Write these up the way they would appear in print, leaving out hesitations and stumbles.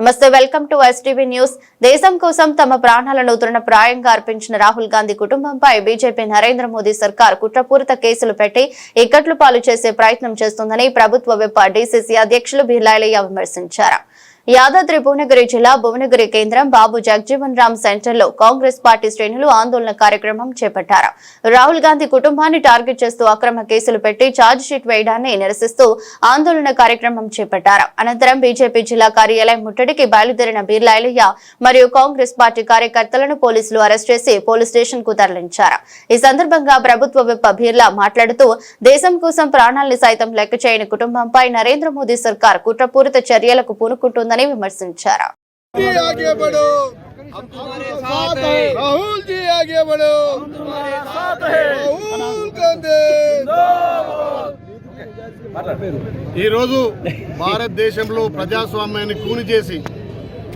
నమస్తే, welcome to STV news. దేశం కోసం తమ ప్రాణాలను తృణప్రాయంగా అర్పించిన రాహుల్ గాంధీ కుటుంబంపై బీజేపీ నరేంద్ర మోదీ సర్కార్ కుట్రపూరిత కేసులు పెట్టి ఇక్కట్లు పాలు చేసే ప్రయత్నం చేస్తుందని ప్రభుత్వ విప్ డీసీసీ అధ్యక్షులు బిర్లాలయ్య విమర్శించారు. యాదాద్రి భువనగిరి జిల్లా భువనగిరి కేంద్రం బాబు జగజీవన్ రామ్ సెంటర్ లో కాంగ్రెస్ పార్టీ శ్రేణులు ఆందోళన కార్యక్రమం చేపట్టారు. రాహుల్ గాంధీ కుటుంబాన్ని టార్గెట్ చేస్తూ అక్రమ కేసులు పెట్టి ఛార్జ్ షీట్ వేయడాన్ని నిరసిస్తూ ఆందోళన కార్యక్రమం చేపట్టారు. అనంతరం బీజేపీ జిల్లా కార్యాలయం ముట్టడికి బయలుదేరిన బిర్లాలయ్య మరియు కాంగ్రెస్ పార్టీ కార్యకర్తలను పోలీసులు అరెస్ట్ చేసి పోలీస్ స్టేషన్ కు తరలించారు. ఈ సందర్భంగా ప్రభుత్వ విప్ బిర్లా మాట్లాడుతూ దేశం కోసం ప్రాణాలను సైతం లెక్క చేయని కుటుంబంపై నరేంద్ర మోదీ సర్కార్ కుట్రపూరిత చర్యలకు పూనుకుంటుందని విమర్శించారు. ఈరోజు భారతదేశంలో ప్రజాస్వామ్యాన్ని కూని చేసి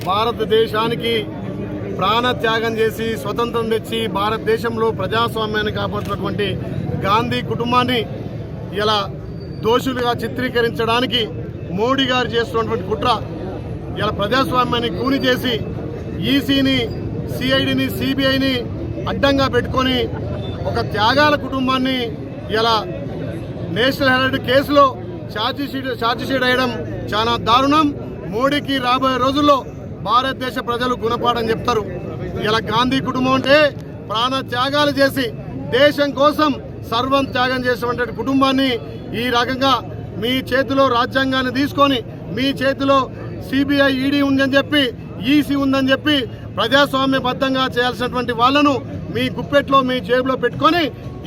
భారతదేశానికి ప్రాణ త్యాగం చేసి స్వతంత్రం తెచ్చి భారతదేశంలో ప్రజాస్వామ్యాన్ని కాపాడుతున్నటువంటి గాంధీ కుటుంబాన్ని ఇలా దోషులుగా చిత్రీకరించడానికి మోడీ గారు చేస్తున్నటువంటి కుట్ర ఇలా ప్రజాస్వామ్యాన్ని కూని చేసి ఈసీని, సిఐడిని, సిబిఐని అడ్డంగా పెట్టుకొని ఒక త్యాగాల కుటుంబాన్ని ఇలా నేషనల్ హెరాల్డ్ కేసులో ఛార్జ్ షీట్ వేయడం చాలా దారుణం. మోడీకి రాబోయే రోజుల్లో భారతదేశ ప్రజలు గుణపాఠం చెప్తారు. ఇలా గాంధీ కుటుంబం అంటే ప్రాణ త్యాగాలు చేసి దేశం కోసం సర్వం త్యాగం చేసినటువంటి కుటుంబాన్ని ఈ రకంగా మీ చేతిలో రాజ్యాంగాన్ని తీసుకొని మీ చేతిలో సిబిఐ, ఈడీ ఉందని చెప్పి, ఈసీ ఉందని చెప్పి ప్రజాస్వామ్యబద్ధంగా చేయాల్సినటువంటి వాళ్ళను మీ గుప్పెట్లో మీ జేబులో పెట్టుకొని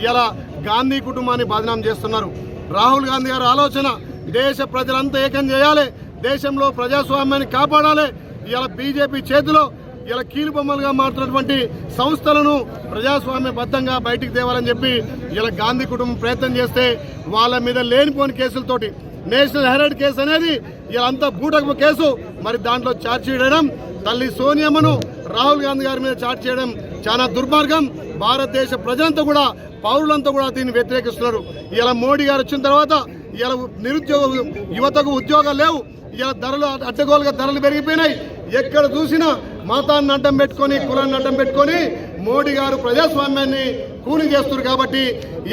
ఇలా గాంధీ కుటుంబాన్ని బదనాం చేస్తున్నారు. రాహుల్ గాంధీ గారి ఆలోచన దేశ ప్రజలంతా ఏకం చేయాలి, దేశంలో ప్రజాస్వామ్యాన్ని కాపాడాలి. ఇలా బీజేపీ చేతిలో ఇలా కీలుబొమ్మలుగా మారుతున్నటువంటి సంస్థలను ప్రజాస్వామ్యబద్ధంగా బయటికి తేవాలని చెప్పి ఇలా గాంధీ కుటుంబం ప్రయత్నం చేస్తే వాళ్ళ మీద లేనిపోని కేసులతోటి నేషనల్ హెరాల్డ్ కేసు అనేది ఇలా అంతా బూటకపు కేసు. మరి దాంట్లో ఛార్జ్ చేయడం, తల్లి సోనియమ్మను రాహుల్ గాంధీ గారి మీద ఛార్జ్ చేయడం చాలా దుర్మార్గం. భారతదేశ ప్రజలంతా కూడా, పౌరులంతా కూడా దీన్ని వ్యతిరేకిస్తున్నారు. ఇలా మోడీ గారు వచ్చిన తర్వాత ఇలా యువతకు ఉద్యోగాలు లేవు. ఇలా ధరలు అడ్డగోలుగా ధరలు పెరిగిపోయినాయి. ఎక్కడ చూసినా మతాన్ని అడ్డం పెట్టుకొని, కులాన్ని అడ్డం పెట్టుకొని మోడీ గారు ప్రజాస్వామ్యాన్ని కూని చేస్తున్నారు. కాబట్టి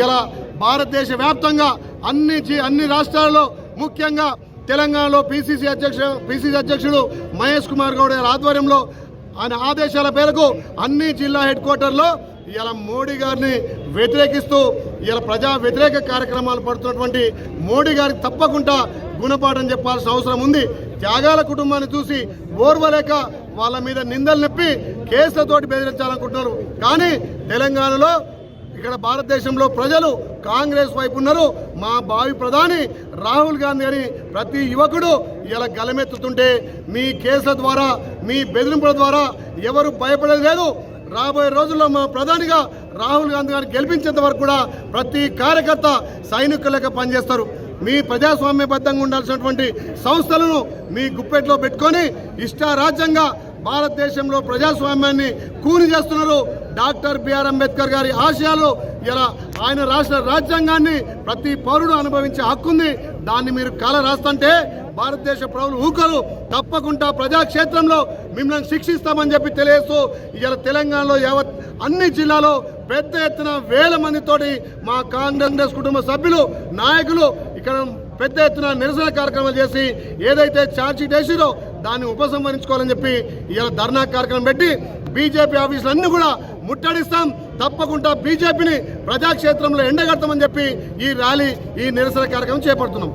ఇలా భారతదేశ వ్యాప్తంగా అన్ని రాష్ట్రాల్లో, ముఖ్యంగా తెలంగాణలో పిసిసి అధ్యక్షుడు మహేష్ కుమార్ గౌడ్ గారి ఆధ్వర్యంలో ఆయన ఆదేశాల మేరకు అన్ని జిల్లా హెడ్ క్వార్టర్లో ఇలా మోడీ గారిని వ్యతిరేకిస్తూ ఇలా ప్రజా వ్యతిరేక కార్యక్రమాలు పడుతున్నటువంటి మోడీ గారికి తప్పకుండా గుణపాఠం చెప్పాల్సిన అవసరం ఉంది. త్యాగాల కుటుంబాన్ని చూసి ఓర్వలేక వాళ్ళ మీద నిందలు నెప్పి కేసులతోటి బెదిరించాలనుకుంటున్నారు. కానీ తెలంగాణలో, ఇక్కడ భారతదేశంలో ప్రజలు కాంగ్రెస్ వైపు ఉన్నారు. మా భావి ప్రధాని రాహుల్ గాంధీ అని ప్రతి యువకుడు ఇలా గలమెత్తుతుంటే మీ కేసుల ద్వారా, మీ బెదిరింపుల ద్వారా ఎవరు భయపడేది లేదు. రాబోయే రోజుల్లో మా ప్రధానిగా రాహుల్ గాంధీ గారిని గెలిపించేంత వరకు కూడా ప్రతి కార్యకర్త సైనికులుగా పనిచేస్తారు. మీ ప్రజాస్వామ్యబద్ధంగా ఉండాల్సినటువంటి సంస్థలను మీ గుప్పెట్లో పెట్టుకొని ఇష్టారాజ్యంగా భారతదేశంలో ప్రజాస్వామ్యాన్ని కూని చేస్తున్నారు. డాక్టర్ బిఆర్ అంబేద్కర్ గారి ఆశయాలు ఇలా ఆయన రాష్ట్ర రాజ్యాంగాన్ని ప్రతి పౌరుడు అనుభవించే హక్కుంది. దాన్ని మీరు కాల రాస్తుంటే భారతదేశ ప్రజలు ఊకరు. తప్పకుండా ప్రజాక్షేత్రంలో మిమ్మల్ని శిక్షిస్తామని చెప్పి తెలియజేస్తూ ఇలా తెలంగాణలో యావత్ అన్ని జిల్లాలో పెద్ద ఎత్తున వేల మందితోటి మా కాంగ్రెస్ కుటుంబ సభ్యులు, నాయకులు ఇక్కడ పెద్ద ఎత్తున నిరసన కార్యక్రమాలు చేసి ఏదైతే ఛార్జ్ షీట్ వేసిరో దాన్ని ఉపసంహరించుకోవాలని చెప్పి ఇలా ధర్నా కార్యక్రమం పెట్టి బీజేపీ ఆఫీసులన్నీ కూడా ముట్టడిస్తాం. తప్పకుండా బీజేపీని ప్రజాక్షేత్రంలో ఎండగడతామని చెప్పి ఈ ర్యాలీ, ఈ నిరసన కార్యక్రమం చేపడుతున్నాం.